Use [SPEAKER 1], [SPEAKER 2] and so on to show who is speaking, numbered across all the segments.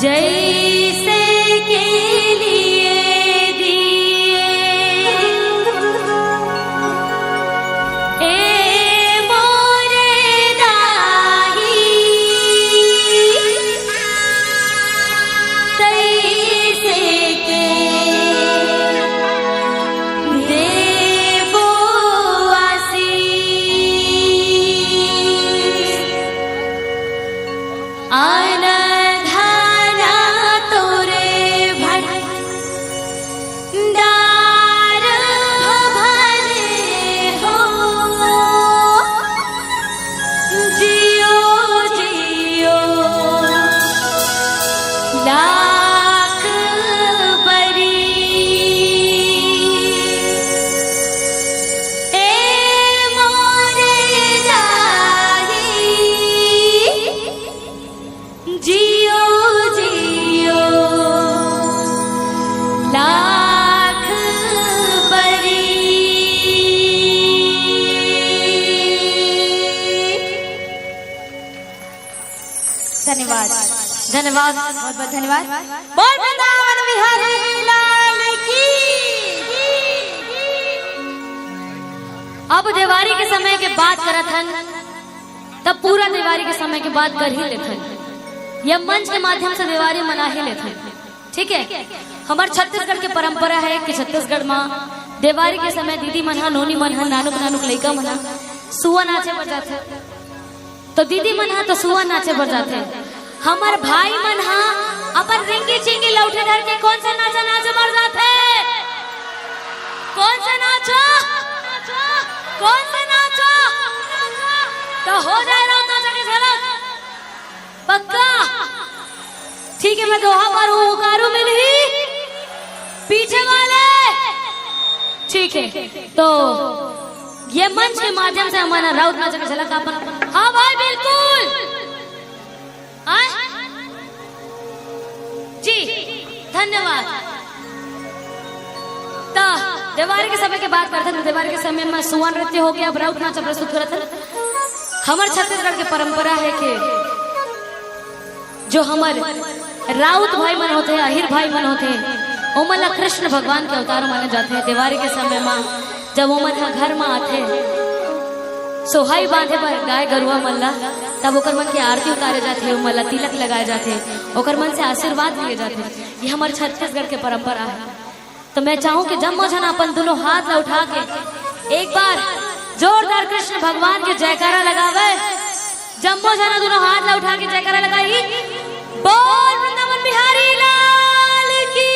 [SPEAKER 1] जैसे के लिए दिए ए मोरे दाही तैसे के देवो आसीस धन्यवाद धन्यवाद बहुत बहुत धन्यवाद। बोल वृंदावन बिहारी लाल की। अब दिवाली के समय के बात करत हन तब पूरा दिवाली के समय के बात कर ही लेथन। यह मंच के माध्यम से दिवाली मना ही लेथन। ठीक है, हमारे छत्तीसगढ़ के परंपरा है कि छत्तीसगढ़ में दिवाली के समय दीदी मनहा नोनी मनहा नानुक नानुक लइका मनहा सुआ नाचे बर जाथे, तो दीदी मनहा तो सुआ नाचे बर जाथे। हमार भाई मनहा अपन रिंगी चिंगी लौटे धर के कौन सा नाचा नाचे बर जाथे? कौन सा नाचो? कौन सा नाचो? तो हो जाए राउत नाचा के झलक पक्का। ठीक है, मैं दोहा पर हूँ, उकारू मिल ही पीछे वाले। ठीक है, तो ये मंच के माध्यम से हमारा राउत नाचा के झलक अपन। हाँ भाई बिल्कुल जी धन्यवाद। तो दिवाली के समय के बात करते हैं। दिवाली के समय में सुआ नृत्य हो गया, अब राउत नाच प्रस्तुत करते हैं। हमारे छत्तीसगढ़ की परंपरा है कि जो हमारे राउत भाई मन होते हैं, अहिर भाई मन होते हैं, ओमला कृष्ण भगवान के अवतार माने जाते हैं। दिवाली के समय में जब ओमन घर में आते सोहाई बांधे पर गाय गरुआ मल्ला, तब ओकर मन की आरती उतारे जाते, मला तिलक लगाए जाते, ओकर मन से आशीर्वाद लिए जाते। ये हमारे छत्तीसगढ़ के परंपरा है। तो मैं चाहूँ कि जब मौजन अपन दोनों हाथ ला उठा के एक बार जोरदार कृष्ण भगवान के जयकारा लगावे। जम्मो जाना दोनों हाथ ला उठा के जयकारा लगाई। बोल वृंदावन बिहारी लाल की।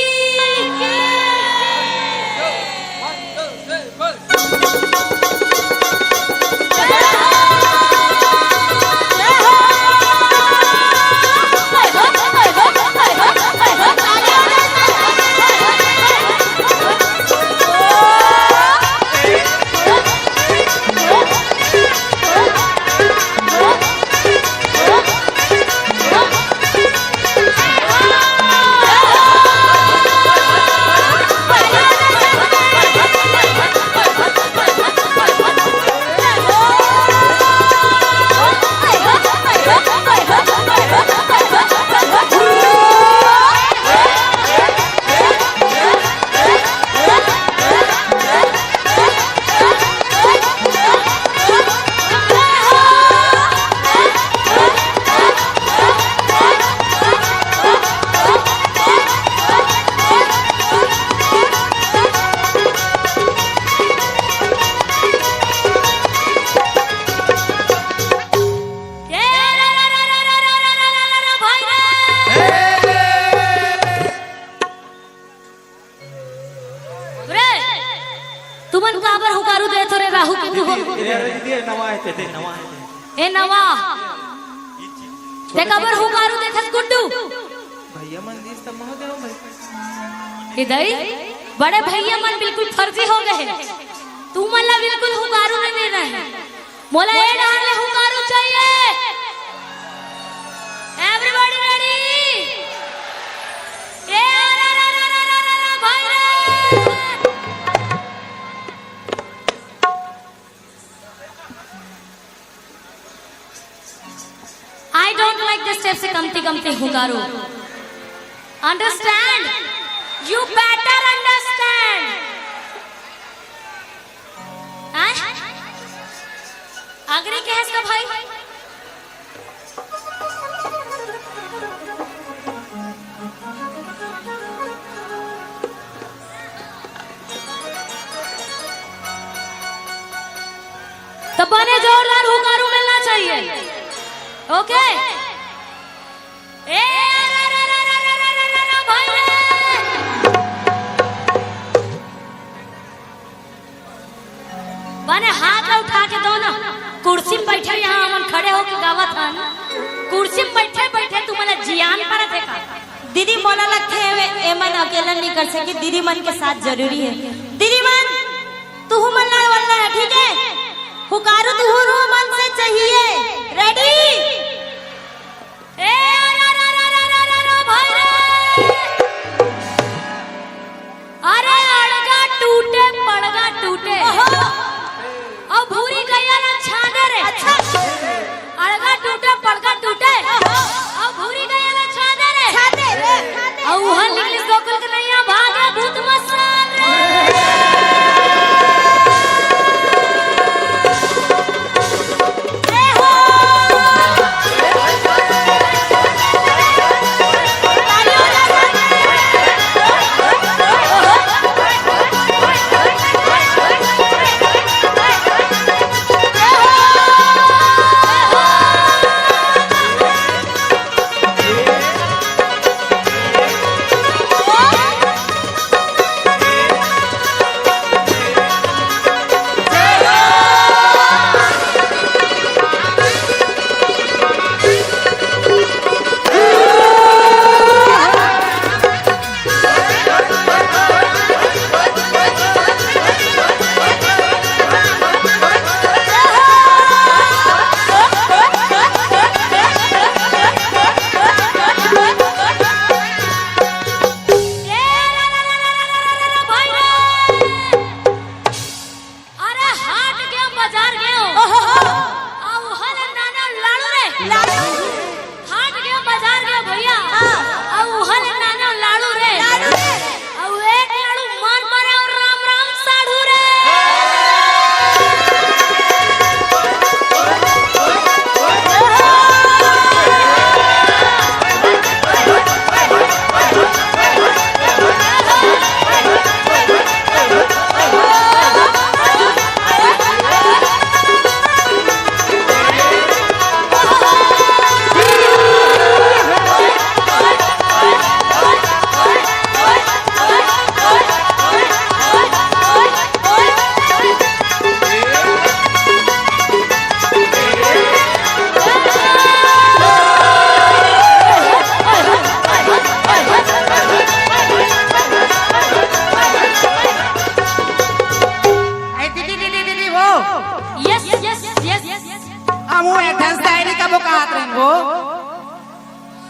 [SPEAKER 1] तुमन काबर हुकारू दे थोरे राहु के तू ए नवा ते काबर हुकारू दे थस गुड्डू
[SPEAKER 2] भैया मन दिस त मह देओ भाई
[SPEAKER 1] इधर बड़े भैया मन बिल्कुल फर्जी हो गए। तू मन ला बिल्कुल हुकारू नहीं दे रहा है। मोला ए डाल ले हुकारू चाहिए। Everybody ready? ए भाई I don't like this step से कमती कमती हुकारू। Understand, you better understand. Agree के है इसका भाई? तो बने जोरदार हुकारू मिलना चाहिए। ओके भाई बने हाथ उठा के दो ना। कुर्सी में बैठे यहाँ हम खड़े होके गावा था ना। कुर्सी में बैठे बैठे तुम्हारा जियान पर थे का
[SPEAKER 3] दीदी मोना लगते है एमन अकेला नहीं कर सके, दीदी मन के साथ जरूरी है। दीदी मन तू मन वाला है, ठीक है? हुकारू तू रो मन से चाहिए। रेडी?
[SPEAKER 1] भाई अरे अड़गा टूटे पड़गा टूटे अब भूरी गैया ना छाने रे।
[SPEAKER 3] अच्छा
[SPEAKER 1] अड़गा टूटे पड़गा टूटे अब भूरी गैया ना छाने रे। अब वहाँ इंग्लिश गोकुल के नैया भागे भूत मसान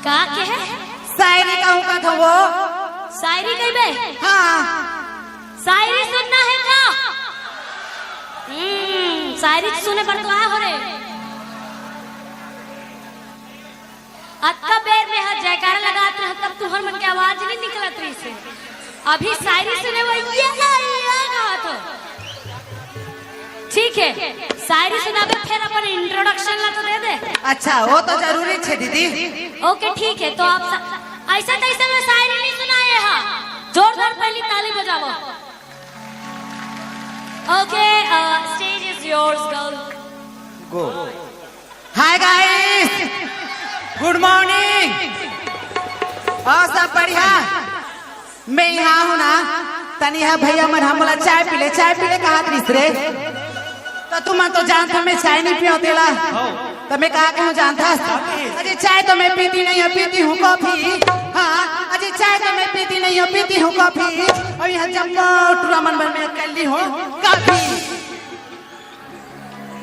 [SPEAKER 1] का के है?
[SPEAKER 3] शायरी कहूँ का था वो।
[SPEAKER 1] शायरी कही बे?
[SPEAKER 3] हाँ
[SPEAKER 1] शायरी सुनना है क्या? शायरी सुने पर तो आ हो रे। अत्ता बेर में है जयकारा लगाते हैं तब तुहर मन की आवाज नहीं निकलत रही से। अभी शायरी सुने वो ये कहा तो ठीक है। शायरी सुनाबे फिर अपन इंट्रोडक्शन ला तो दे दे।
[SPEAKER 3] अच्छा वो तो जरूरी है दीदी।
[SPEAKER 1] ओके ठीक है तो आप ऐसा तैसे में शायरी नहीं सुनाए हा। जोरदार पहली ताली बजाओ। Okay stage is yours girl.
[SPEAKER 3] Go. Hi guys, good morning. और सब बढ़िया? मैं यहाँ हूँ ना तनी है भैया मन हम बोला चाय पी ले कहा तीसरे तो तुम तो जानता मैं चाय नहीं पियो तेला तो मैं कहा कहूँ जानता अजय चाय तो मैं पीती नहीं हूँ, पीती हूँ कॉफी। हाँ अजय चाय तो मैं पीती नहीं हूँ, पीती हूँ कॉफी। और यहाँ जब टूर्नामेंट में कर ली हूँ काफी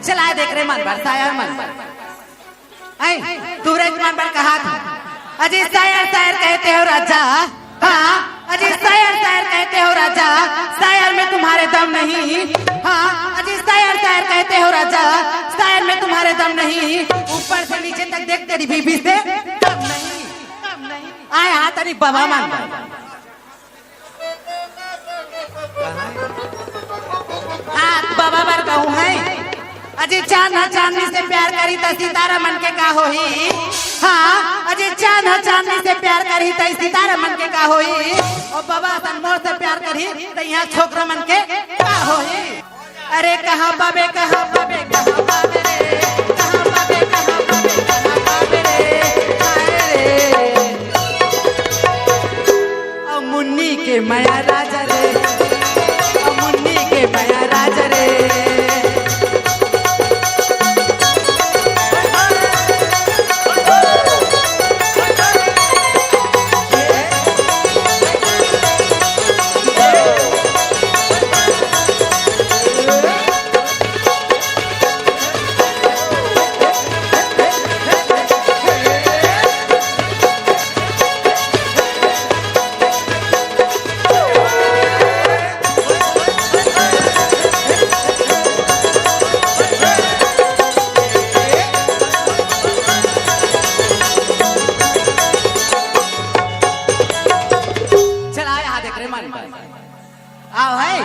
[SPEAKER 3] चलाए देख रहे मन भर शायर मन भर तू रे मन भर कहा था अजय शायर कहते हो राजा। हाँ अजय शायर कहते हो राजा, शायर में तुम्हारे दम नहीं। हाँ अजय शायर कहते हो राजा, शायर में तुम्हारे दम नहीं। ऊपर से नीचे तक देख तेरी बीबी से कम नहीं। आए हाँ तरी बाबा मान हाँ बाबा बार कहूँ है अजय चांद चांदनी से प्यार करी त सितारा मन के का होई। हाँ अजय चांद चांदनी से प्यार करी त सितारा मन के का होई। और बाबा मोर से प्यार करी त यहाँ छोकरा मन के का होई। अरे कहाँ बाबे कहाँ बाबे कहाँ बाबे रे कहाँ बाबे कहाँ बाबे कहाँ बाबे रे हाय रे। और मुन्नी के माया राजा रे और मुन्नी के माया राजा रे। आओ है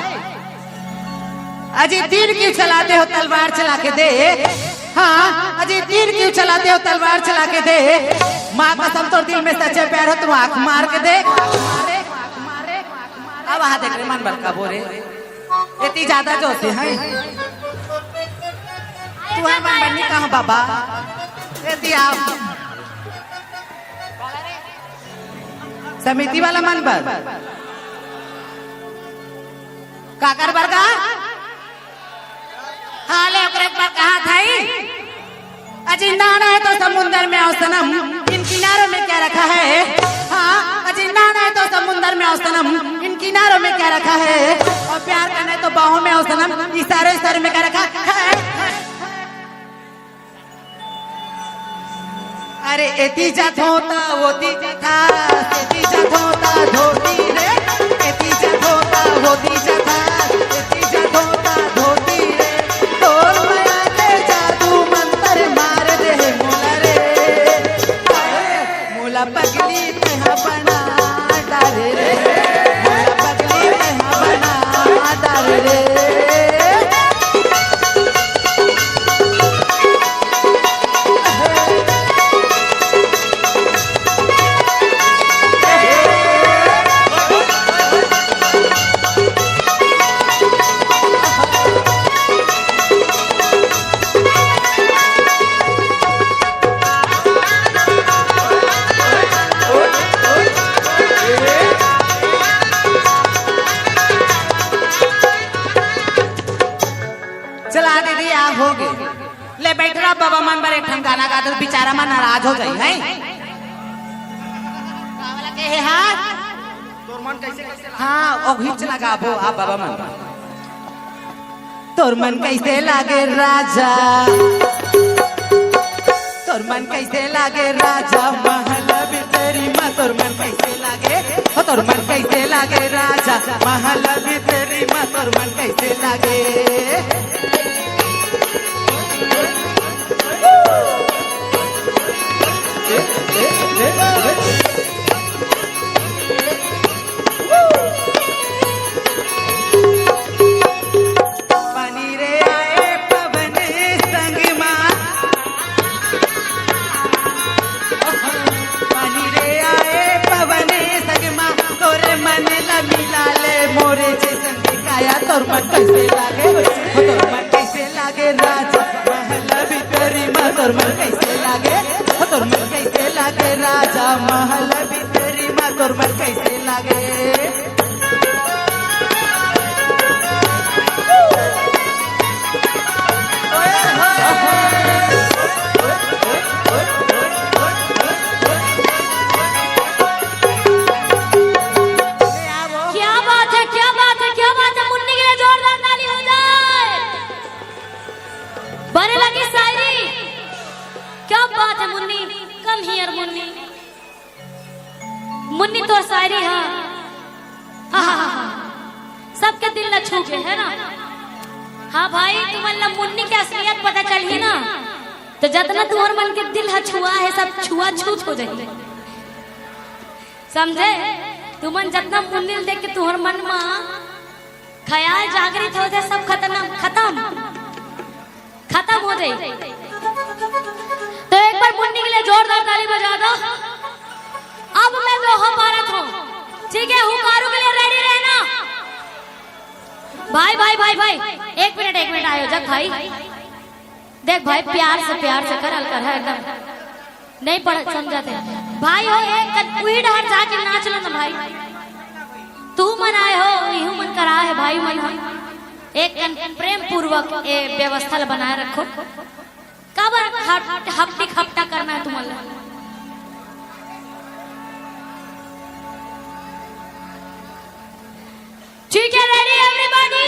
[SPEAKER 3] अजय तीर क्यों चलाते हो तलवार चला के दे। हाँ अजय तीर क्यों चलाते हो तलवार चला के दे। माँ कसम तो दिल में सच्चे प्यार हो तुम आंख मार के दे। अब वहां देख रहे मन बड़का बोरे इतनी ज्यादा जो से है तू है मन बननी कहाँ बाबा इतनी आप समिति वाला मन पर काकर बरगा हाले ओकरे पर कहा थाई अजी नाना है तो समुंदर में आओ सनम इन किनारों में क्या रखा है। हाँ अजी नाना है तो समुंदर में आओ सनम इन किनारों में क्या रखा है। और प्यार करने तो बाहों में आओ सनम इशारे इशारे में क्या रखा है। अरे एती जात होता वो ती था एती जात होता धोती रे एती जात होता वो ती जाता एती जात होता धोती रे तोर माया के जादू मंत्र मार दे मोला रे मोला पगली कहाँ बना डाल रे मोला पगली कहाँ बना डाल रे। चला दीदी आप हो गए ले बैठ रहा बाबा मन पर एक गाना गा तो बेचारा मन नाराज हो गई है। हाँ और घिच लगा वो आप बाबा मन तोर मन कैसे लागे राजा तोर मन कैसे लागे राजा महल बितरी माँ तोर मन कैसे लागे तोर मन कैसे लागे राजा महल बितरी माँ तोर मन कैसे लागे। पानी रे आए पवन संग माँ पानी रे आए पवन संग माँ तोरे मन ला मिला ले मोरे जैसन दिखाया तोर मन कैसे लागे तोर मन कैसे लागे राजा महल बितरी माँ तोर मन कैसे लागे तोर मन कैसे लागे राजा महल बितरी माँ तोर मन कैसे लागे।
[SPEAKER 1] क्या बात है क्या बात है क्या बात है। मुन्नी के लिए जोरदार ताली हो जाए। बने लगी शायरी क्या बात है मुन्नी कम हियर मुन्नी मुन्नी तो शायरी है सबके दिल न छू के है ना। हाँ भाई तुम्हारा मुन्नी की असलियत पता चली ना तो जितना तुम्हारे मन के दिल है छुआ है सब छुआ छूत हो जाएगी। समझे? तुमन जितना मुन्निल देख के तुहर मन में ख्याल जागृत हो जाए, सब खत्म हो जाए। तो एक बार मुन्नी के लिए जोरदार ताली बजा दो। अब मैं दोहा भारत हूँ, ठीक है? हुकारों के लिए रेडी रहना। भाई भाई भाई भाई एक मिनट आयोजक भाई, देख भाई प्यार से करल कर है एकदम नहीं पढ़ समझाते भाई हो। एक कुई डहर जाके नाच लो ना भाई, तू मन आए हो यू मन करा है भाई मन हो। एक प्रेम पूर्वक ये व्यवस्था बनाए रखो। कब हफ्ती खपटा करना है तुम्हारा? ठीक है, रेडी एवरीबॉडी?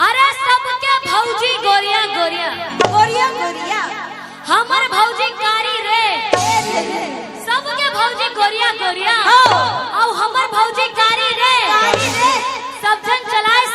[SPEAKER 1] अरे सबके भौजी गोरिया हमारे भौजी कारी रे, सबके भौजी गोरिया और हमारे भौजी कारी रे। सब जन चलाए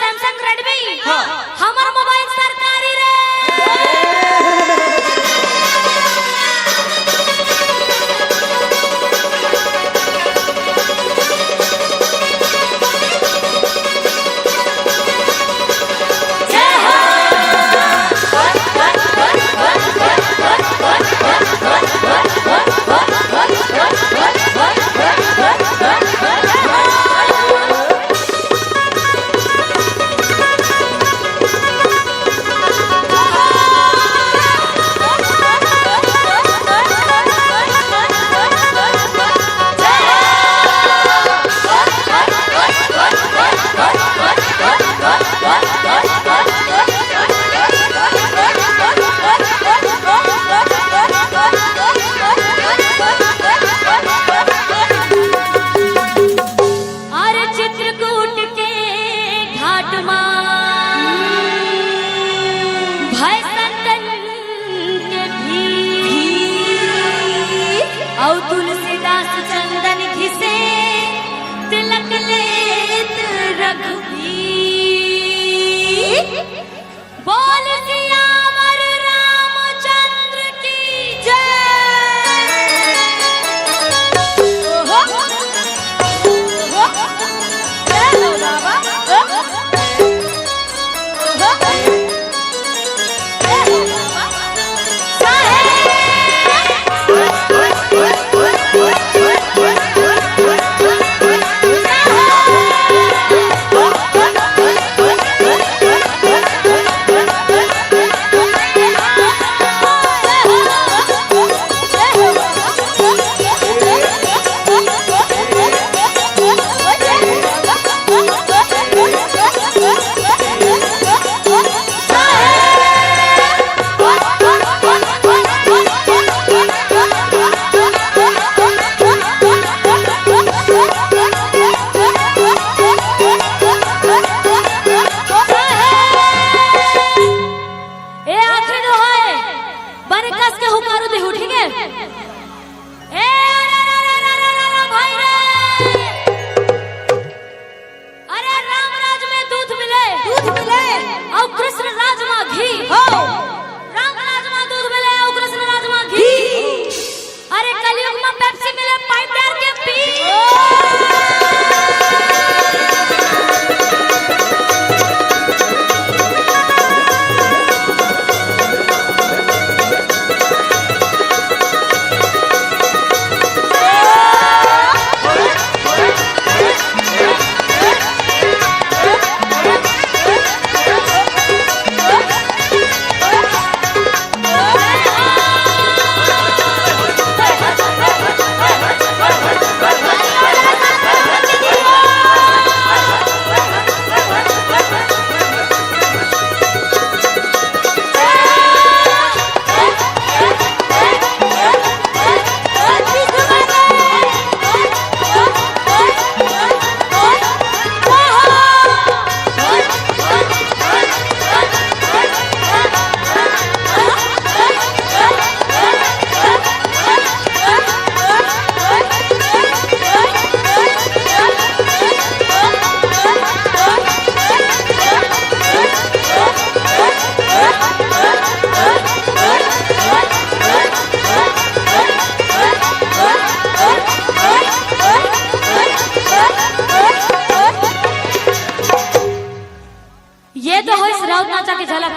[SPEAKER 1] ये तो हो इस राउत नाचा की झलक।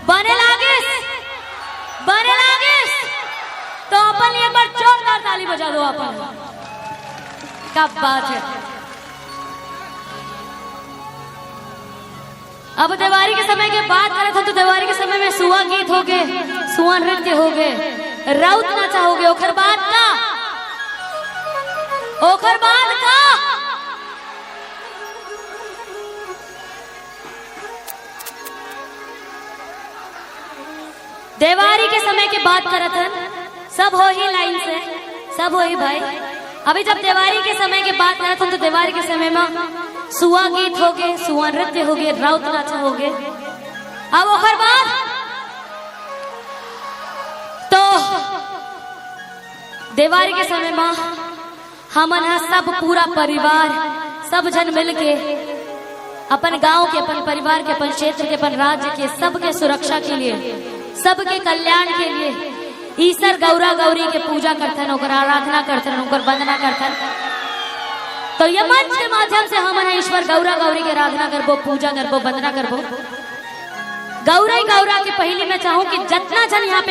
[SPEAKER 1] बने लागिस तो अपन एक बार जोरदार ताली बजा दो अपन। क्या बात है। अब दिवाली के समय की बात करें तो दिवाली के समय में सुआ गीत हो गए, सुआ नृत्य हो गए, राउत नाचा हो गए। ओखर बाद का दिवाली के समय की बात करत हन, सब हो ही लाइन से, सब हो ही भाई। अभी जब दिवाली के समय की बात करत हन तो दिवाली के समय में सुआ गीत हो गए, सुआ नृत्य हो गए, राउत नाचा हो गए। अब ओखर बाद तो दिवाली के समय में हमन सब पूरा परिवार सब जन मिल के अपन गांव के, अपन परिवार के, अपन क्षेत्र के, अपन राज्य के सबके सुरक्षा के लिए, सबके कल्याण के लिए ईश्वर गौरा गौरी के पूजा करथन, ओकर आराधना करथन, ओकर वंदना करथन। तो ये मंच के माध्यम से हम ईश्वर गौरा गौरी के आराधना करबो, पूजा करबो, वंदना करबो। गौरा के पहले मैं चाहूं कि जितना जन यहाँ पे